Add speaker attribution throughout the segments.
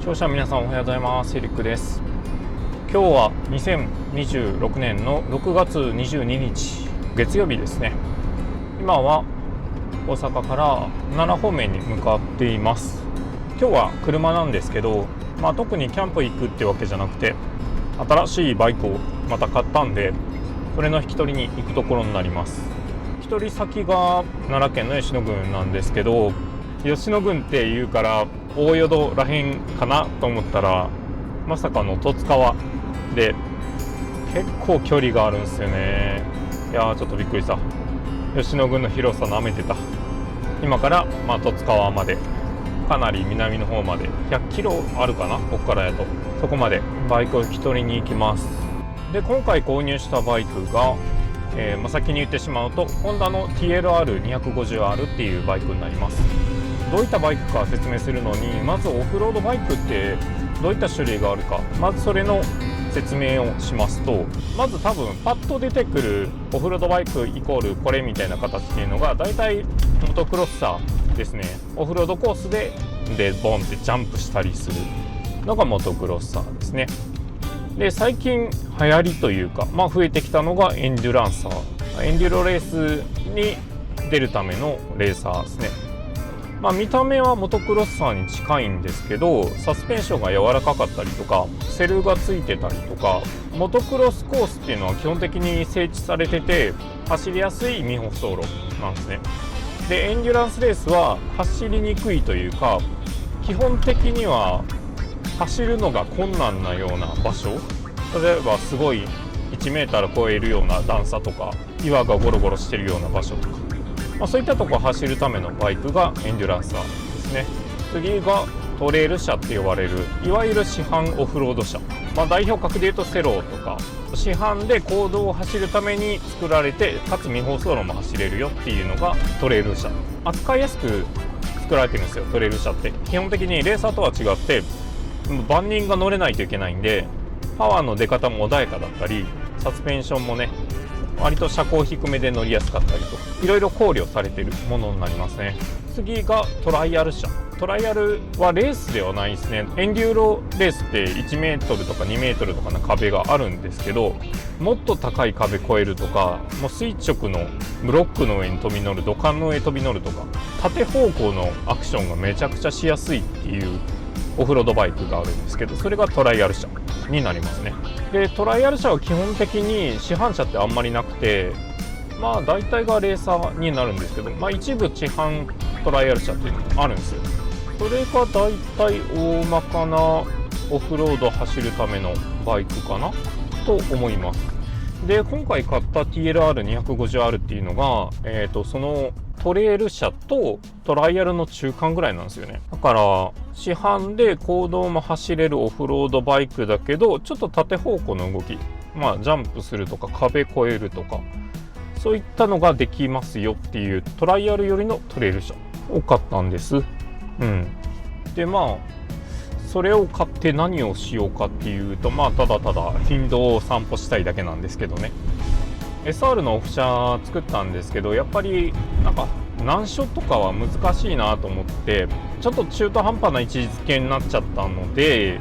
Speaker 1: 視聴者の皆さんおはようございます。エリックです。今日は2026年の6月22日月曜日ですね。今は大阪から奈良方面に向かっています。今日は車なんですけど、特にキャンプ行くってわけじゃなくて、新しいバイクをまた買ったんで、それの引き取りに行くところになります。引き取り先が奈良県の吉野郡なんですけど、吉野郡っていうから大淀らへんかなと思ったら、まさかの十津川で結構距離があるんですよね。いやー、ちょっとびっくりした。吉野郡の広さなめてた。今から十津川までかなり南の方まで100キロあるかな、ここからやと。そこまでバイクを引き取りに行きます。で、今回購入したバイクが、先に言ってしまうとホンダの TLR250R っていうバイクになります。どういったバイクか説明するのに、まずオフロードバイクってどういった種類があるか、まずそれの説明をしますと、まず多分パッと出てくるオフロードバイクイコールこれみたいな形っていうのがだいたいモトクロッサーですね。オフロードコースでボンってジャンプしたりするのがモトクロッサーですね。で、最近流行りというか、増えてきたのがエンデュランサー、エンデュロレースに出るためのレーサーですね。見た目はモトクロッサーに近いんですけど、サスペンションが柔らかかったりとか、セルがついてたりとか、モトクロスコースっていうのは基本的に整地されてて走りやすい未舗装路なんですね。で、エンデュランスレースは走りにくいというか、基本的には走るのが困難なような場所、例えばすごい1メーター超えるような段差とか、岩がゴロゴロしてるような場所とか、そういったところを走るためのバイクがエンデュランサーですね。次がトレイル車って呼ばれる、いわゆる市販オフロード車、代表格でいうとセローとか、市販で公道を走るために作られて、かつ未舗装路も走れるよっていうのがトレイル車。扱いやすく作られてるんですよ。トレイル車って基本的にレーサーとは違って万人が乗れないといけないんで、パワーの出方も穏やかだったり、サスペンションもね割と車高低めで乗りやすかったりと、いろいろ考慮されているものになりますね。次がトライアル車。トライアルはレースではないですね。エンデューロレースって1メートルとか2メートルとかの壁があるんですけど、もっと高い壁越えるとか、もう垂直のブロックの上に飛び乗る、土管の上飛び乗るとか、縦方向のアクションがめちゃくちゃしやすいっていうオフロードバイクがあるんですけど、それがトライアル車になりますね。で、トライアル車は基本的に市販車ってあんまりなくて、大体がレーサーになるんですけど、一部市販トライアル車っていうのもあるんですよ。それが大体大まかなオフロード走るためのバイクかなと思います。で、今回買った TLR250R っていうのが、そのトレイル車とトライアルの中間ぐらいなんですよね。だから市販で公道も走れるオフロードバイクだけど、ちょっと縦方向の動き、ジャンプするとか壁越えるとか、そういったのができますよっていうトライアル寄りのトレイル車を買ったんです。で、それを買って何をしようかっていうと、ただただ林道を散歩したいだけなんですけどね。SR のオフ車作ったんですけど、やっぱり難所とかは難しいなと思って、ちょっと中途半端な位置づけになっちゃったので、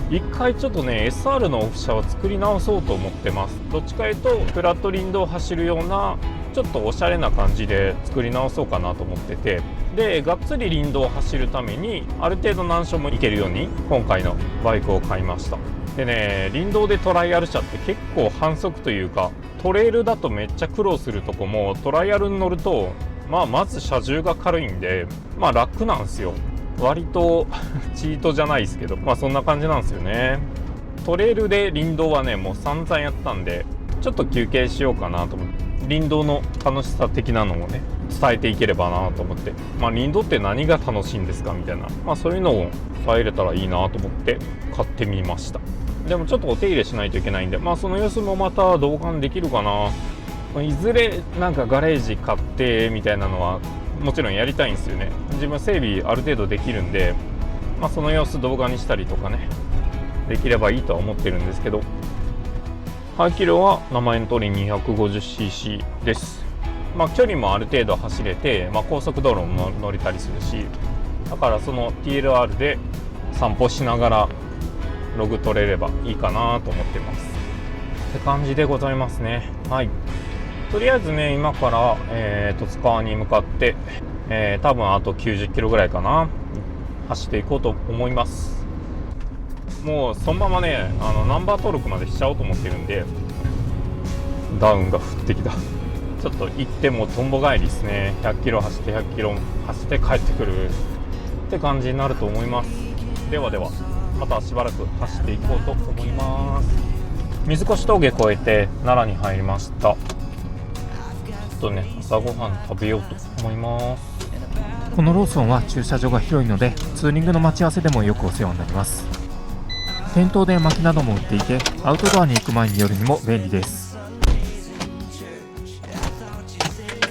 Speaker 1: 一回ちょっとね SR のオフ車を作り直そうと思ってます。どっちかというとフラット林道を走るようなちょっとおしゃれな感じで作り直そうかなと思ってて、でがっつり林道を走るためにある程度難所も行けるように今回のバイクを買いました。でね、林道でトライアル車って結構反則というか、トレイルだとめっちゃ苦労するとこもトライアルに乗るとまず車重が軽いんで楽なんですよ。割とチートじゃないですけど、そんな感じなんですよね。トレイルで林道はねもう散々やったんで、ちょっと休憩しようかなと思って、林道の楽しさ的なのをね伝えていければなと思って、林道って何が楽しいんですかみたいな、そういうのを伝えれたらいいなと思って買ってみました。でもちょっとお手入れしないといけないんで、その様子もまた動画にできるかな。いずれガレージ買ってみたいなのはもちろんやりたいんですよね。自分整備ある程度できるんで、その様子動画にしたりとかねできればいいとは思ってるんですけど、排気量は名前の通り 250cc です。距離もある程度走れて、高速道路も乗れたりするし、だからその TLR で散歩しながらログ取れればいいかなと思ってますって感じでございますね。はい、とりあえずね今から、戸塚川に向かって、多分あと90キロぐらいかな走っていこうと思います。もうそのままねナンバー登録までしちゃおうと思ってるんで、ダウンが降ってきた。ちょっと行ってもとんぼ帰りですね。100キロ走って100キロ走って帰ってくるって感じになると思います。ではではまたしばらく走っていこうと思います。水越峠越えて奈良に入りました。ちょっとね朝ごはん食べようと思います。
Speaker 2: このローソンは駐車場が広いのでツーリングの待ち合わせでもよくお世話になります。店頭で薪なども売っていてアウトドアに行く前に寄るにも便利です。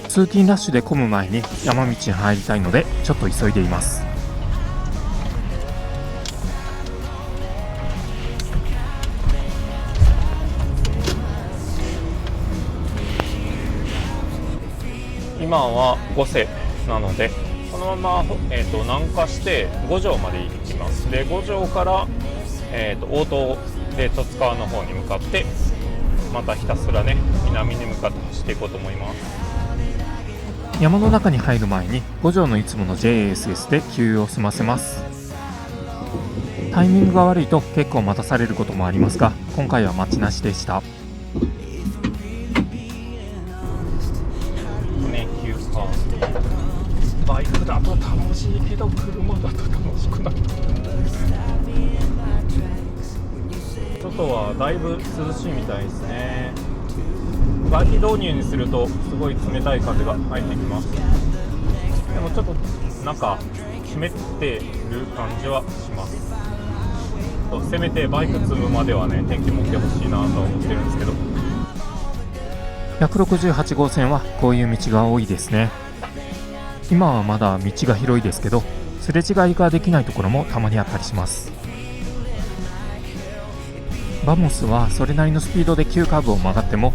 Speaker 2: 通勤ラッシュで混む前に山道に入りたいのでちょっと急いでいます。
Speaker 1: 今は5世なのでこのまま、南下して五条まで行きます。で五条から、大東で十津川の方に向かってまたひたすらね南に向かって走っていこうと思います。
Speaker 2: 山の中に入る前に五条のいつもの JASS で給油を済ませます。タイミングが悪いと結構待たされることもありますが今回は待ちなしでした。
Speaker 1: バイクだと楽しいけど車だと楽しくない。外はだいぶ涼しいみたいですね。外気導入にするとすごい冷たい風が入ってきます。でもちょっとなんか湿ってる感じはします。せめてバイク積むまではね天気持ってほしいなと思ってるんですけど、
Speaker 2: 168号線はこういう道が多いですね。今はまだ道が広いですけどすれ違いができないところもたまにあったりします。バモスはそれなりのスピードで急カーブを曲がっても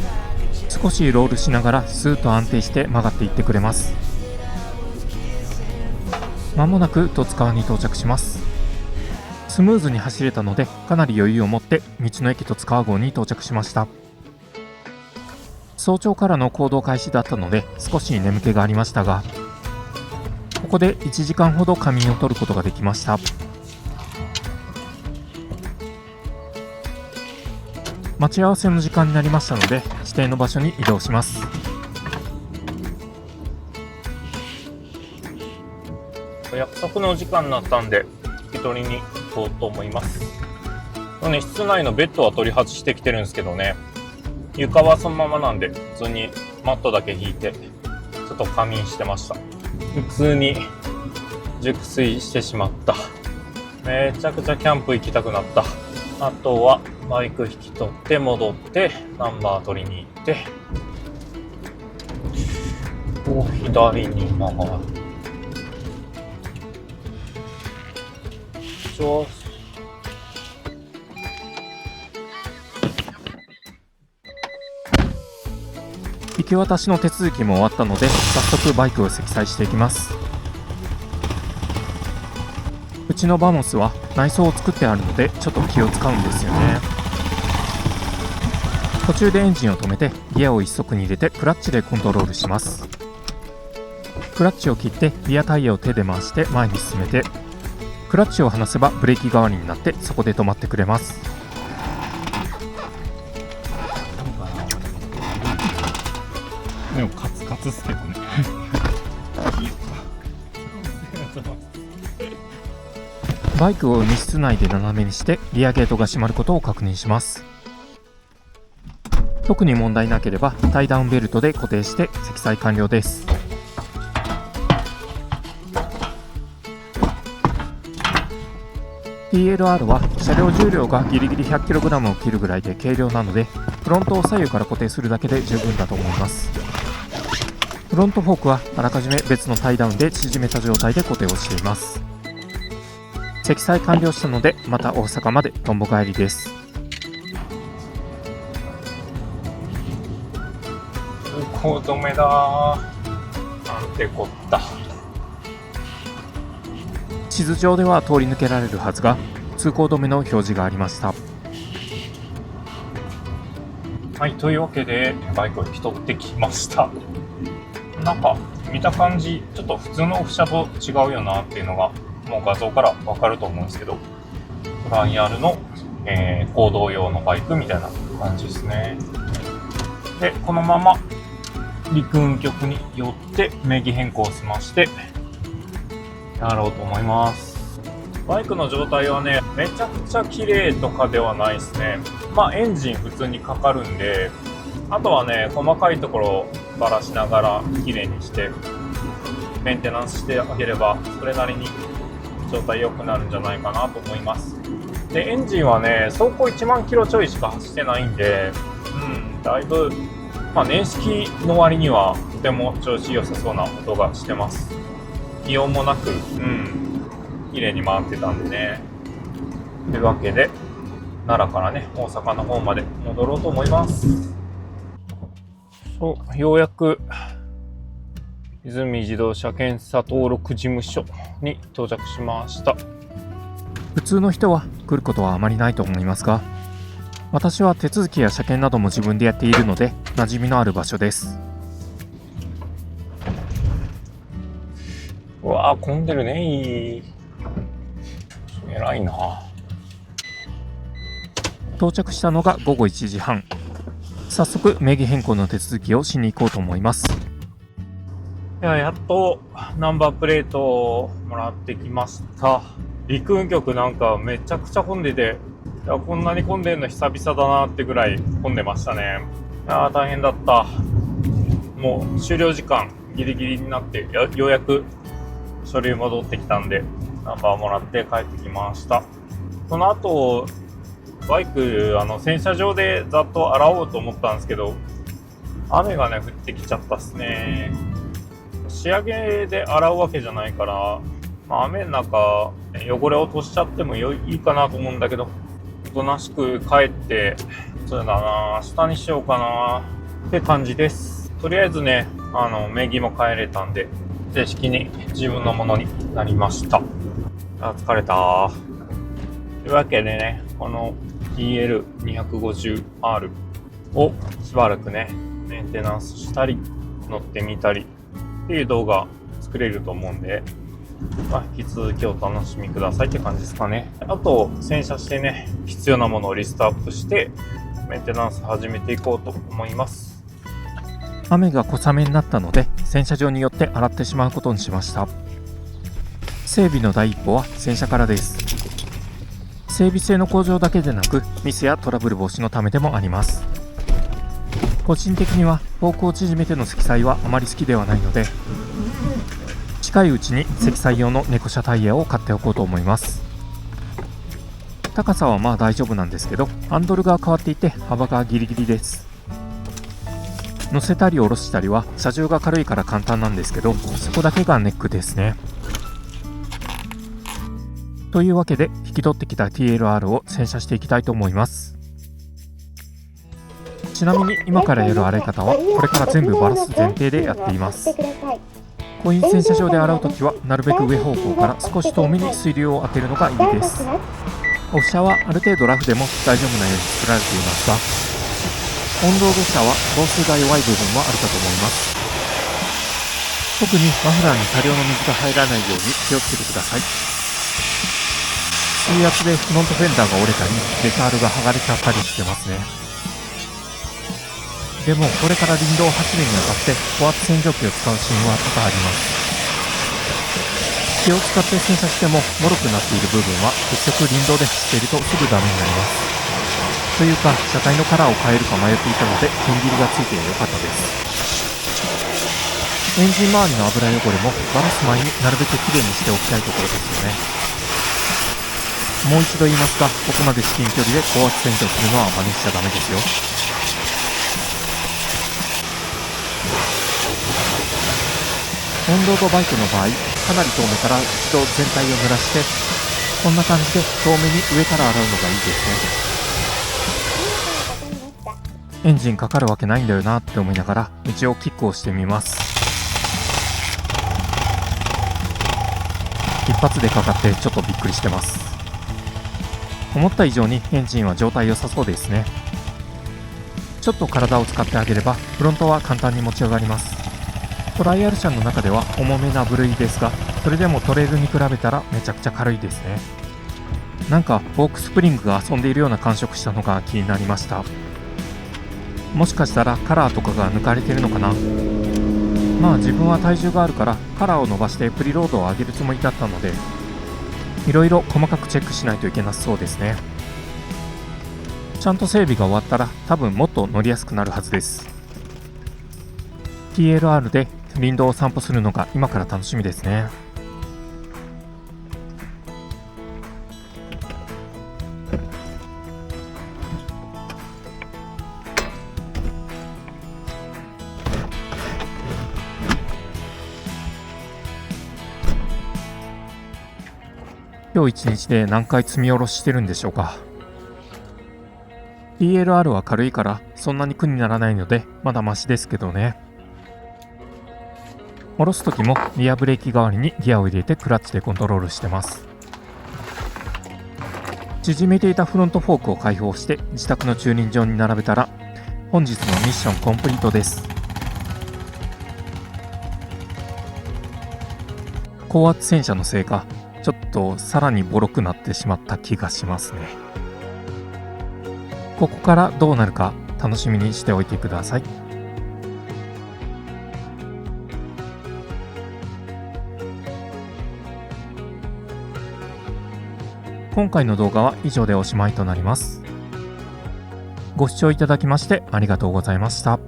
Speaker 2: 少しロールしながらスーッと安定して曲がっていってくれます。まもなく十津川に到着します。スムーズに走れたのでかなり余裕を持って道の駅十津川号に到着しました。早朝からの行動開始だったので少し眠気がありましたがここで1時間ほど仮眠を取ることができました。待ち合わせの時間になりましたので指定の場所に移動します。
Speaker 1: 約束の時間になったんで引き取りに行こうと思います。室内のベッドは取り外してきてるんですけどね、床はそのままなんで普通にマットだけ引いてちょっと仮眠してました。普通に熟睡してしまった。めちゃくちゃキャンプ行きたくなった。あとはバイク引き取って戻ってナンバー取りに行って左に曲がる。
Speaker 2: 引き渡しの手続きも終わったので早速バイクを積載していきます。うちのバモスは内装を作ってあるのでちょっと気を使うんですよね。途中でエンジンを止めてギアを1速に入れてクラッチでコントロールします。クラッチを切ってリアタイヤを手で回して前に進めてクラッチを離せばブレーキ代わりになってそこで止まってくれます。
Speaker 1: でもカツカツっすけどね
Speaker 2: バイクを荷室内で斜めにしてリアゲートが閉まることを確認します。特に問題なければタイダウンベルトで固定して積載完了です。TLR は車両重量がギリギリ 100kg を切るぐらいで軽量なのでフロントを左右から固定するだけで十分だと思います。フロントフォークはあらかじめ別のタイダウンで縮めた状態で固定をしています。積載完了したのでまた大阪までとんぼ帰りです。
Speaker 1: 通行止めだーなんてこった。
Speaker 2: 地図上では通り抜けられるはずが通行止めの表示がありました。
Speaker 1: はい、というわけでバイクを引き取ってきました。なんか見た感じちょっと普通のオフ車と違うよなっていうのがもう画像からわかると思うんですけど、トライアルの、公道用のバイクみたいな感じですね。でこのまま陸運局に寄って名義変更を済ましてやろうと思います。バイクの状態はね、めちゃくちゃ綺麗とかではないですね。エンジン普通にかかるんで、あとはね、細かいところをばらしながら綺麗にしてメンテナンスしてあげれば、それなりに状態良くなるんじゃないかなと思います。でエンジンはね、走行1万キロちょいしか走ってないんで、だいぶ、年式の割にはとても調子良さそうな音がしてます。気温もなく、綺麗に回ってたんでね。というわけで奈良からね、大阪の方まで戻ろうと思います。ようやく泉自動車検査登録事務所に到着しました。
Speaker 2: 普通の人は来ることはあまりないと思いますが、私は手続きや車検なども自分でやっているので馴染みのある場所です。
Speaker 1: うわー、混んでるね。偉いな。
Speaker 2: 到着したのが午後1時半。早速名義変更の手続きをしに行こうと思います。
Speaker 1: やっとナンバープレートをもらってきました。陸運局なんかめちゃくちゃ混んでて、こんなに混んでるの久々だなってぐらい混んでましたね。大変だった。もう終了時間ギリギリになってようやく書類戻ってきたんで、ナンバーもらって帰ってきました。その後バイク洗車場でざっと洗おうと思ったんですけど、雨がね降ってきちゃったっすね。仕上げで洗うわけじゃないから、雨の中汚れを落としちゃってもいいかなと思うんだけど、おとなしく帰って、そうだな、明日にしようかなって感じです。とりあえずね、名義も変えれたんで正式に自分のものになりました。疲れた。というわけでね、この TL250R をしばらくねメンテナンスしたり乗ってみたりっていう動画作れると思うんで、引き続きお楽しみくださいって感じですかね。あと洗車してね、必要なものをリストアップしてメンテナンス始めていこうと思います。
Speaker 2: 雨が小雨になったので洗車場によって洗ってしまうことにしました。整備の第一歩は洗車からです。整備性の向上だけでなくミスやトラブル防止のためでもあります。個人的にはフォークを縮めての積載はあまり好きではないので、近いうちに積載用の猫車タイヤを買っておこうと思います。高さは大丈夫なんですけど、ハンドルが変わっていて幅がギリギリです。乗せたり下ろしたりは車重が軽いから簡単なんですけど、そこだけがネックですね。というわけで引き取ってきた TLR を洗車していきたいと思います。ちなみに今からやる洗い方はこれから全部バラす前提でやっています。コイン洗車場で洗うときはなるべく上方向から少し遠めに水流を当てるのがいいです。オフ車はある程度ラフでも大丈夫なように作られていますが、オンロード車は防水が弱い部分もあるかと思います。特にマフラーに多量の水が入らないように気をつけてください。水圧でフロントフェンダーが折れたりデカールが剥がれちゃったりしてますね。でもこれから林道を走るにあたって高圧洗浄機を使うシーンは多々あります。気を使って洗車しても脆くなっている部分は結局林道で走っているとすぐダメになります。というか車体のカラーを変えるか迷っていたので剣切りがついてよかったです。エンジン周りの油汚れもバラす前になるべくきれいにしておきたいところですよね。もう一度言いますが、ここまで至近距離で高圧洗浄するのは真似しちゃダメですよ。オンロードバイクの場合、かなり遠目から一度全体を濡らして、こんな感じで遠目に上から洗うのがいいですね。エンジンかかるわけないんだよなって思いながら道をキックをしてみます。一発でかかってちょっとびっくりしてます。思った以上にエンジンは状態良さそうですね。ちょっと体を使ってあげればフロントは簡単に持ち上がります。トライアル車の中では重めな部類ですが、それでもトレイルに比べたらめちゃくちゃ軽いですね。なんかフォークスプリングが遊んでいるような感触したのが気になりました。もしかしたらカラーとかが抜かれてるのかな。まあ自分は体重があるからカラーを伸ばしてプリロードを上げるつもりだったので、いろいろ細かくチェックしないといけなそうですね。ちゃんと整備が終わったら多分もっと乗りやすくなるはずです。 TLR で林道を散歩するのが今から楽しみですね。今日一日で何回積み下ろしてるんでしょうか。 TLR は軽いからそんなに苦にならないのでまだマシですけどね。下ろす時もリアブレーキ代わりにギアを入れてクラッチでコントロールしてます。縮めていたフロントフォークを開放して自宅の駐輪場に並べたら本日のミッションコンプリートです。高圧洗車のせいかちょっとさらにボロくなってしまった気がしますね。ここからどうなるか楽しみにしておいてください。今回の動画は以上でおしまいとなります。ご視聴いただきましてありがとうございました。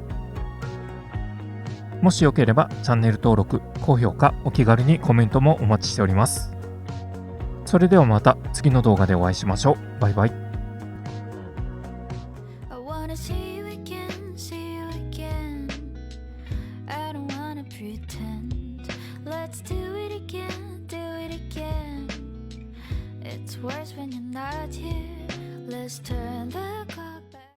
Speaker 2: もしよければチャンネル登録、高評価、お気軽にコメントもお待ちしております。それではまた次の動画でお会いしましょう。バイバイ。
Speaker 3: I wanna see you again, see you again. I don't wanna pretend. Let's do it again, do it again. It's worse when you're not here. Let's turn the clock